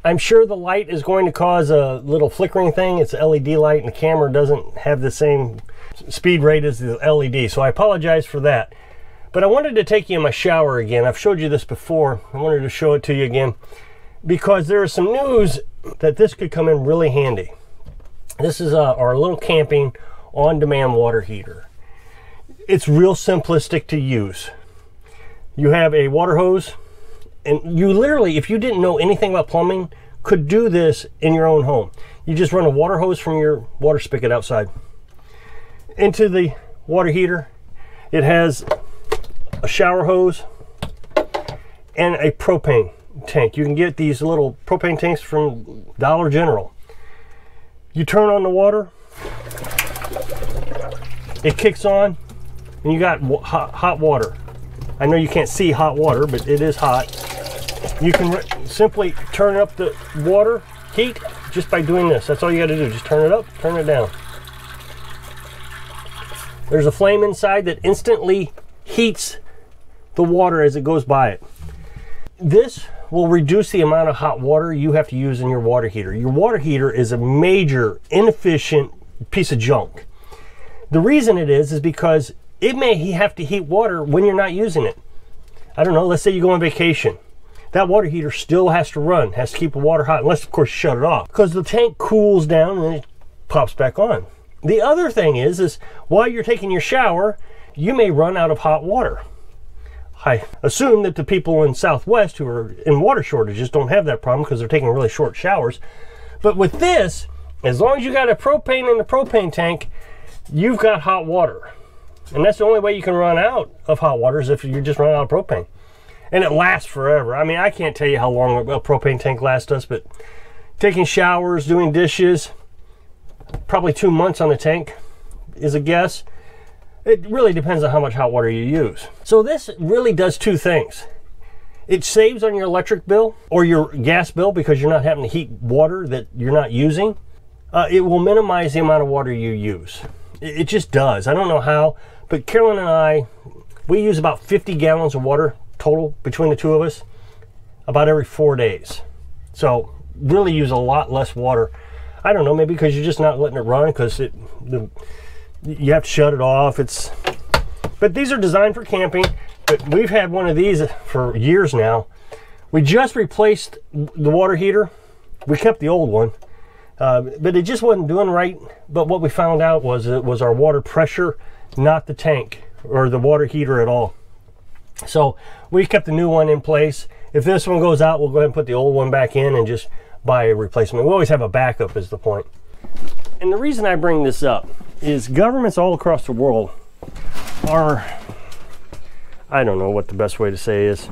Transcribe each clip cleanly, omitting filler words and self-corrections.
I'm sure the light is going to cause a little flickering thing. It's an LED light and the camera doesn't have the same speed rate as the LED, so I apologize for that. But I wanted to take you in my shower again. I've showed you this before. I wanted to show it to you again because there is some news that this could come in really handy. This is our little camping on-demand water heater. It's real simplistic to use. You have a water hose, and you literally, if you didn't know anything about plumbing, could do this in your own home. You just run a water hose from your water spigot outside into the water heater. It has a shower hose and a propane tank. You can get these little propane tanks from Dollar General. You turn on the water, it kicks on, and you got hot water. I know you can't see hot water, but it is hot. You can simply turn up the water heat just by doing this. That's all you got to do. Just turn it up, turn it down. There's a flame inside that instantly heats the water as it goes by it. This will reduce the amount of hot water you have to use in your water heater. Your water heater is a major inefficient piece of junk. The reason it is because it may have to heat water when you're not using it. I don't know, let's say you go on vacation. That water heater still has to run, has to keep the water hot, unless of course you shut it off, because the tank cools down and then it pops back on. The other thing is while you're taking your shower, you may run out of hot water. I assume that the people in Southwest who are in water shortages don't have that problem because they're taking really short showers. But with this, as long as you got a propane in the propane tank, you've got hot water. And that's the only way you can run out of hot water is if you just run out of propane. And it lasts forever. I mean, I can't tell you how long a propane tank lasts us, but taking showers, doing dishes, probably 2 months on the tank is a guess. It really depends on how much hot water you use. So this really does two things. It saves on your electric bill or your gas bill because you're not having to heat water that you're not using. It will minimize the amount of water you use. It just does. I don't know how, but Carolyn and I, we use about 50 gallons of water total between the two of us about every 4 days. So really use a lot less water. I don't know, maybe because you're just not letting it run because you have to shut it off. But these are designed for camping. But we've had one of these for years now. We just replaced the water heater. We kept the old one, but it just wasn't doing right. But what we found out was it was our water pressure, not the tank or the water heater at all. So we kept the new one in place. If this one goes out, we'll go ahead and put the old one back in and just buy a replacement. We always have a backup is the point. And the reason I bring this up is governments all across the world are, I don't know what the best way to say is,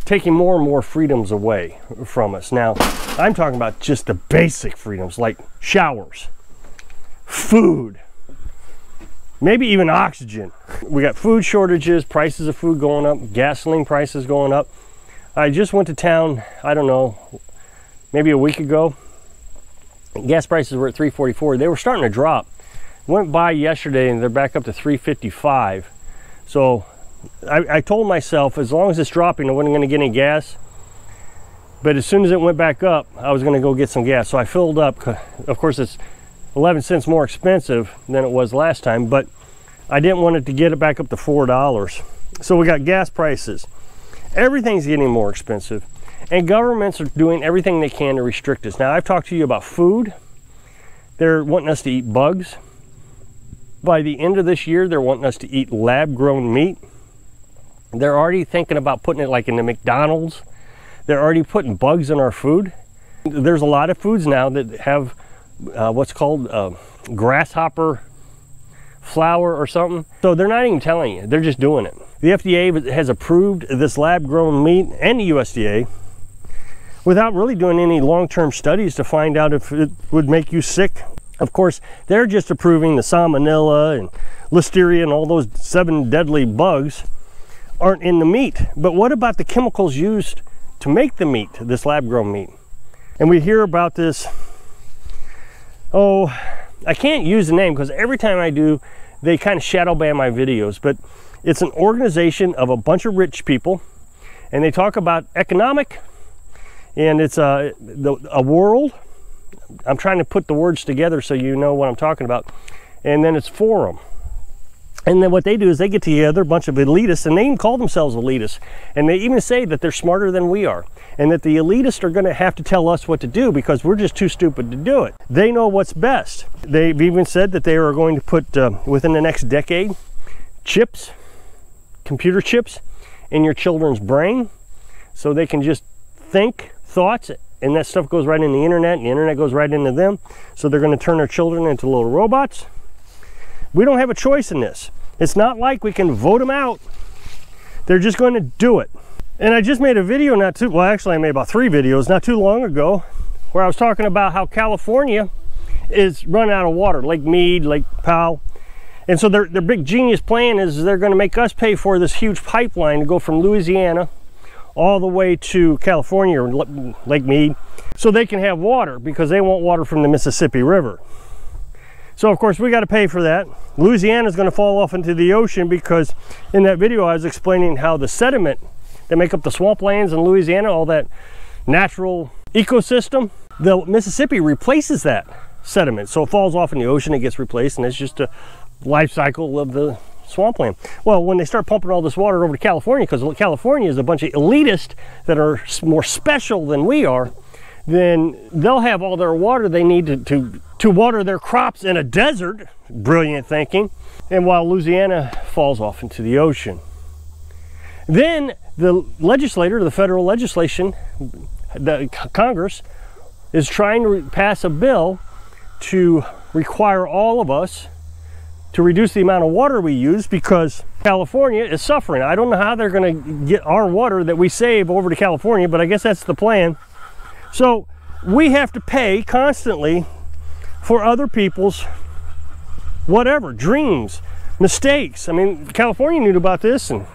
taking more and more freedoms away from us. Now, I'm talking about just the basic freedoms like showers, food, maybe even oxygen. We got food shortages, prices of food going up, gasoline prices going up. I just went to town, I don't know, maybe a week ago. Gas prices were at $3.44. They were starting to drop. Went by yesterday and they're back up to $3.55. So I told myself as long as it's dropping, I wasn't going to get any gas. But as soon as it went back up, I was going to go get some gas. So I filled up. Of course, it's 11 cents more expensive than it was last time, but I didn't want it to get it back up to $4. So we got gas prices. Everything's getting more expensive, and governments are doing everything they can to restrict us. Now, I've talked to you about food. They're wanting us to eat bugs. By the end of this year, they're wanting us to eat lab-grown meat. They're already thinking about putting it like in the McDonald's. They're already putting bugs in our food. There's a lot of foods now that have what's called grasshopper flour or something. So they're not even telling you, they're just doing it. The FDA has approved this lab-grown meat, and the USDA, without really doing any long-term studies to find out if it would make you sick. Of course, they're just approving the salmonella and listeria and all those 7 deadly bugs aren't in the meat. But what about the chemicals used to make the meat, this lab-grown meat? And we hear about this, oh, I can't use the name because every time I do, they kind of shadow ban my videos, but it's an organization of a bunch of rich people, and they talk about economic And it's a world. I'm trying to put the words together so you know what I'm talking about. And then it's forum. And then what they do is they get together, a bunch of elitists, and they even call themselves elitists. And they even say that they're smarter than we are. And that the elitists are going to have to tell us what to do because we're just too stupid to do it. They know what's best. They've even said that they are going to put, within the next decade, chips, computer chips, in your children's brain. So they can just think thoughts, and that stuff goes right in the internet, and the internet goes right into them. So they're going to turn our children into little robots. We don't have a choice in this. It's not like we can vote them out. They're just going to do it. And I just made a video well, actually I made about 3 videos not too long ago where I was talking about how California is running out of water, Lake Mead, Lake Powell. And so their big genius plan is they're going to make us pay for this huge pipeline to go from Louisiana all the way to California or Lake Mead so they can have water because they want water from the Mississippi River. So of course we got to pay for that. Louisiana is going to fall off into the ocean because in that video I was explaining how the sediment that make up the swamplands in Louisiana, all that natural ecosystem, the Mississippi replaces that sediment. So it falls off in the ocean, it gets replaced, and it's just a life cycle of the swampland. Well, when they start pumping all this water over to California, because California is a bunch of elitists that are more special than we are, then they'll have all their water they need to water their crops in a desert. Brilliant thinking. And while Louisiana falls off into the ocean. Then the legislator, the federal legislation, the Congress, is trying to pass a bill to require all of us to reduce the amount of water we use because California is suffering. I don't know how they're going to get our water that we save over to California, but I guess that's the plan. So we have to pay constantly for other people's whatever, dreams, mistakes. I mean, California knew about this and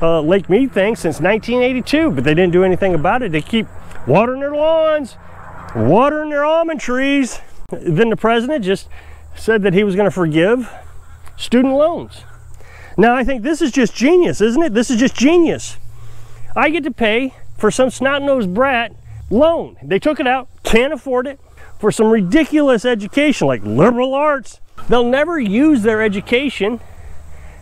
Lake Mead thing since 1982, but they didn't do anything about it. They keep watering their lawns, watering their almond trees. Then the president just said that he was going to forgive student loans. Now I think this is just genius, isn't it? This is just genius. I get to pay for some snot-nosed brat loan. They took it out, can't afford it, for some ridiculous education like liberal arts. They'll never use their education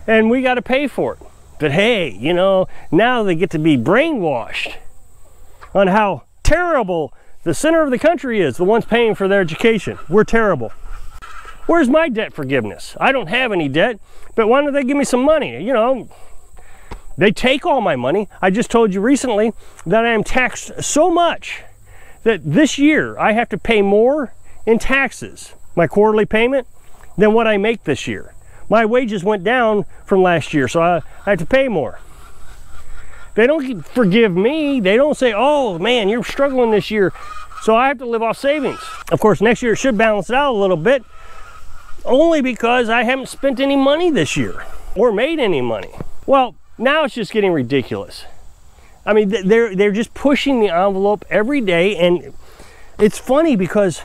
and we got to pay for it. But hey, you know, now they get to be brainwashed on how terrible the center of the country is, the ones paying for their education. We're terrible. Where's my debt forgiveness? I don't have any debt, but why don't they give me some money? You know, they take all my money. I just told you recently that I am taxed so much that this year I have to pay more in taxes, my quarterly payment, than what I make this year. My wages went down from last year, so I have to pay more. They don't forgive me. They don't say, oh man, you're struggling this year, so I have to live off savings. Of course, next year it should balance it out a little bit, only because I haven't spent any money this year or made any money. Well, now it's just getting ridiculous. I mean, they're just pushing the envelope every day, and it's funny because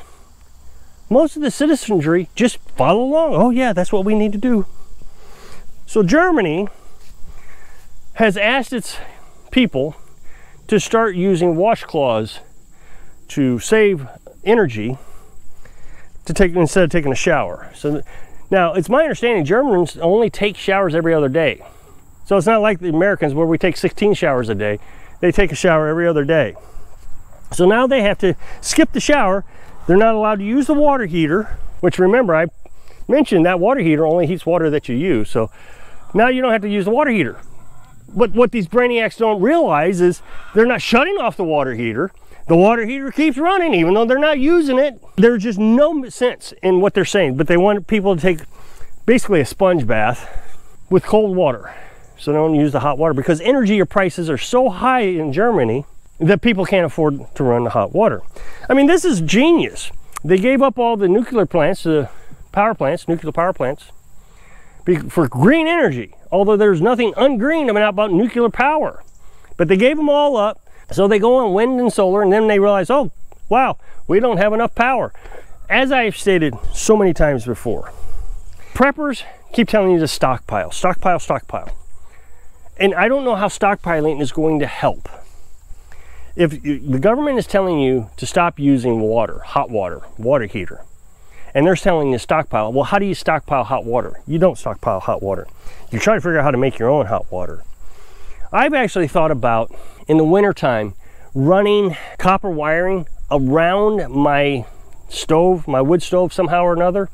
most of the citizenry just follow along. Oh yeah, that's what we need to do. So Germany has asked its people to start using washcloths to save energy to take instead of taking a shower. So now it's my understanding Germans only take showers every other day. So it's not like the Americans where we take 16 showers a day. They take a shower every other day. So now they have to skip the shower. They're not allowed to use the water heater, which remember I mentioned that water heater only heats water that you use. So now you don't have to use the water heater. But what these brainiacs don't realize is they're not shutting off the water heater. The water heater keeps running even though they're not using it. There's just no sense in what they're saying, but they want people to take basically a sponge bath with cold water. So they don't use the hot water because energy prices are so high in Germany that people can't afford to run the hot water. I mean, this is genius. They gave up all the nuclear plants, the power plants, nuclear power plants, for green energy, although there's nothing ungreen about nuclear power. But they gave them all up, so they go on wind and solar, and then they realize, oh, wow, we don't have enough power. As I've stated so many times before, preppers keep telling you to stockpile, stockpile, stockpile. And I don't know how stockpiling is going to help. if the government is telling you to stop using water, hot water, water heater, and they're telling you to stockpile, well, how do you stockpile hot water? You don't stockpile hot water. You try to figure out how to make your own hot water. I've actually thought about, in the wintertime, running copper wiring around my stove, my wood stove somehow or another,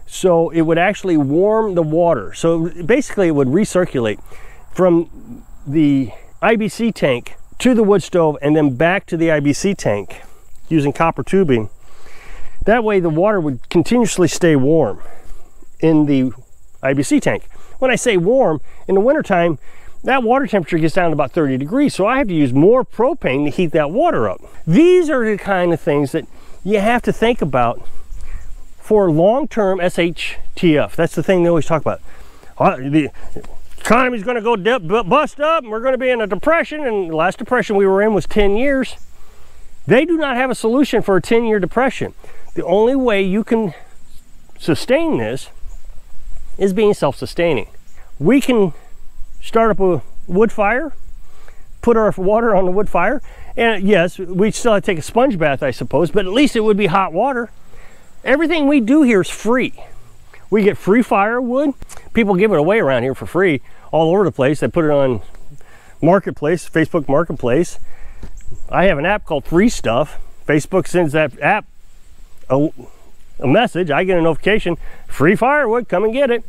so it would actually warm the water. So basically it would recirculate from the IBC tank to the wood stove and then back to the IBC tank using copper tubing. That way the water would continuously stay warm in the IBC tank. When I say warm, in the wintertime, that water temperature gets down to about 30 degrees, so I have to use more propane to heat that water up. These are the kind of things that you have to think about for long-term SHTF. That's the thing they always talk about. The economy's going to go bust up, and we're going to be in a depression, and the last depression we were in was 10 years. They do not have a solution for a 10-year depression. The only way you can sustain this is being self-sustaining. We can start up a wood fire, put our water on the wood fire, and yes, we still have to take a sponge bath, I suppose, but at least it would be hot water. Everything we do here is free. We get free firewood. People give it away around here for free all over the place. They put it on Marketplace, Facebook Marketplace. I have an app called Free Stuff. Facebook sends that app a message. I get a notification, free firewood, come and get it.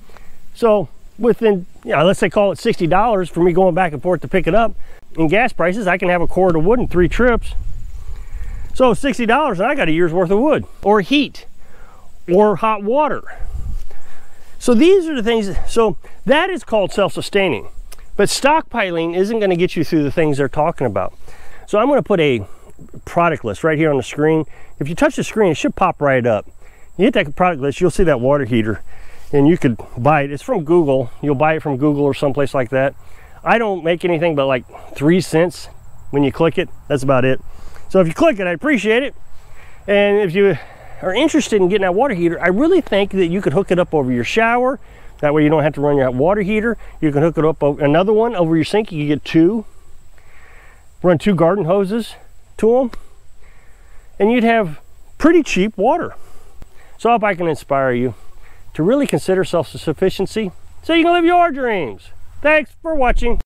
So within, let's say call it $60 for me going back and forth to pick it up. In gas prices, I can have a cord of wood in 3 trips. So $60 and I got a year's worth of wood or heat or hot water. So these are the things, so that is called self-sustaining. But stockpiling isn't going to get you through the things they're talking about. So I'm going to put a product list right here on the screen. If you touch the screen, it should pop right up. You hit that product list, you'll see that water heater, and you could buy it. It's from Google. You'll buy it from Google or someplace like that. I don't make anything but like 3 cents when you click it. That's about it. So if you click it, I appreciate it. And if you are interested in getting that water heater, I really think that you could hook it up over your shower. That way you don't have to run your water heater. You can hook it up over another one over your sink. You can get 2. Run 2 garden hoses to them, and you'd have pretty cheap water. So I hope I can inspire you to really consider self-sufficiency so you can live your dreams. Thanks for watching.